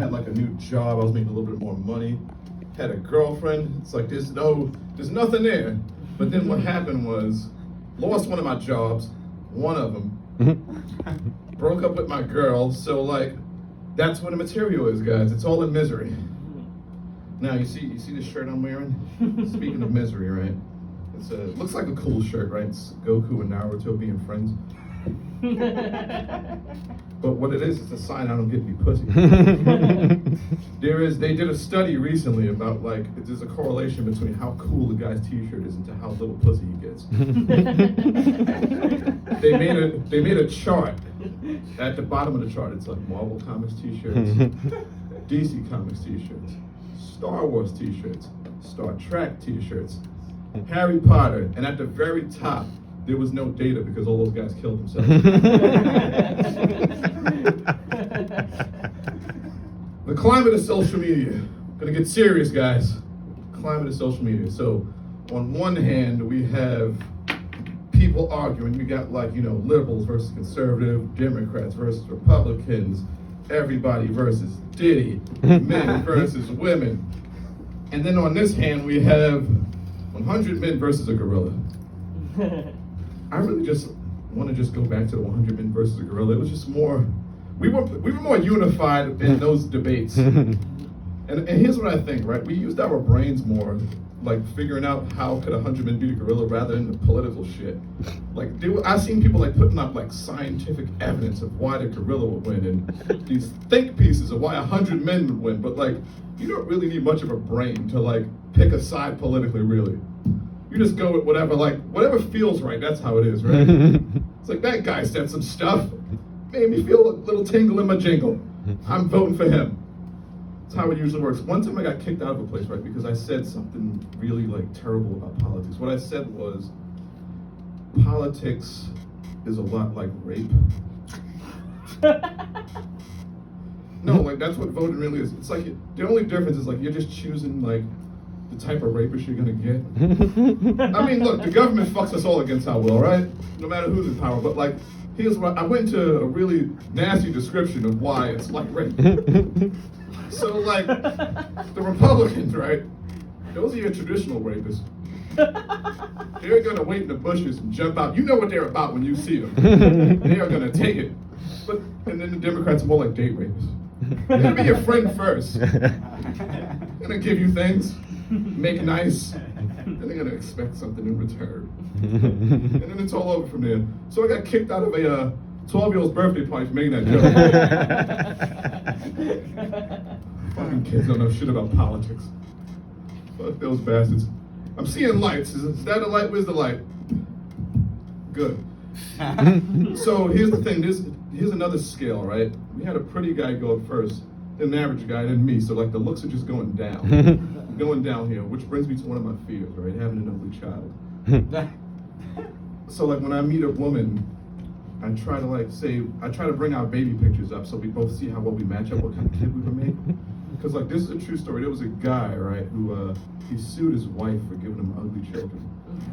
had like a new job. I was making a little bit more money. Had a girlfriend. It's like there's nothing there. But then what happened was, lost one of my jobs, one of them. Broke up with my girl. So like, that's what the material is, guys. It's all in misery. Now you see this shirt I'm wearing? Speaking of misery, right? It looks like a cool shirt, right? It's Goku and Naruto being friends. But what it is, it's a sign I don't get any pussy. They did a study recently about like, there's a correlation between how cool a guy's t-shirt is and to how little pussy he gets. They made a chart. At the bottom of the chart, it's like Marvel Comics t-shirts, DC Comics t-shirts, Star Wars t-shirts, Star Trek t-shirts, Harry Potter, and at the very top, there was no data because all those guys killed themselves. The climate of social media. Gonna get serious, guys. Climate of social media. So, on one hand, we have people arguing. We got like, liberals versus conservative, Democrats versus Republicans, everybody versus Diddy, men versus women. And then on this hand, we have 100 men versus a gorilla. I really just want to just go back to the 100 men versus a gorilla. It was just more, we were more unified in those debates. And here's what I think, right? We used our brains more, like figuring out how could 100 men beat a gorilla rather than the political shit. Like, I've seen people like putting up like scientific evidence of why the gorilla would win and these think pieces of why 100 men would win. But like, you don't really need much of a brain to like pick a side politically, really. You just go with whatever feels right, that's how it is, right? It's like, that guy said some stuff, made me feel a little tingle in my jingle. I'm voting for him. That's how it usually works. One time I got kicked out of a place, right, because I said something really like terrible about politics. What I said was, politics is a lot like rape. No, like that's what voting really is. It's like, the only difference is like, you're just choosing like, the type of rapist you're gonna get. I mean, look, the government fucks us all against our will, right? No matter who's in power. But like, here's what I went into a really nasty description of why it's like rape. So like, the Republicans, right? Those are your traditional rapists. They're gonna wait in the bushes and jump out. You know what they're about when you see them. They are gonna take it. And then the Democrats are more like date rapists. They're gonna be your friend first. They're gonna give you things. Make nice, and they're gonna expect something in return. And then it's all over from there. So I got kicked out of a 12-year-old's birthday party for making that joke. Fucking kids don't know shit about politics. Fuck those bastards. I'm seeing lights. Is that a light? Where's the light? Good. So here's the thing. Here's another scale, right? We had a pretty guy go up first, then an average guy, then me. So like the looks are just going down. Going downhill, which brings me to one of my fears, right? Having an ugly child. So like when I meet a woman, I try to bring our baby pictures up so we both see how well we match up, what kind of kid we would make. Because like this is a true story. There was a guy, right, who he sued his wife for giving him ugly children.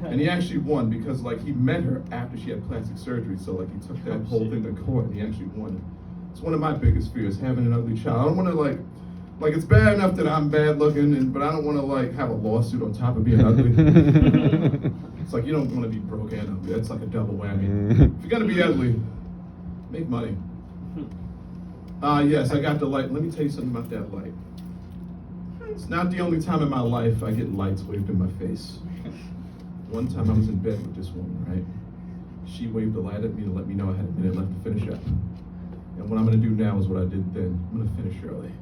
And he actually won because like he met her after she had plastic surgery. So like he took that whole thing to court and he actually won. It's one of my biggest fears, having an ugly child. I don't want to like it's bad enough that I'm bad looking, but I don't want to like have a lawsuit on top of being ugly. It's like you don't want to be broke and ugly. That's like a double whammy. If you're gonna be ugly, make money. Yes, I got the light. Let me tell you something about that light. It's not the only time in my life I get lights waved in my face. One time I was in bed with this woman, right? She waved the light at me to let me know I had a minute left to finish up. And what I'm gonna do now is what I did then. I'm gonna finish early.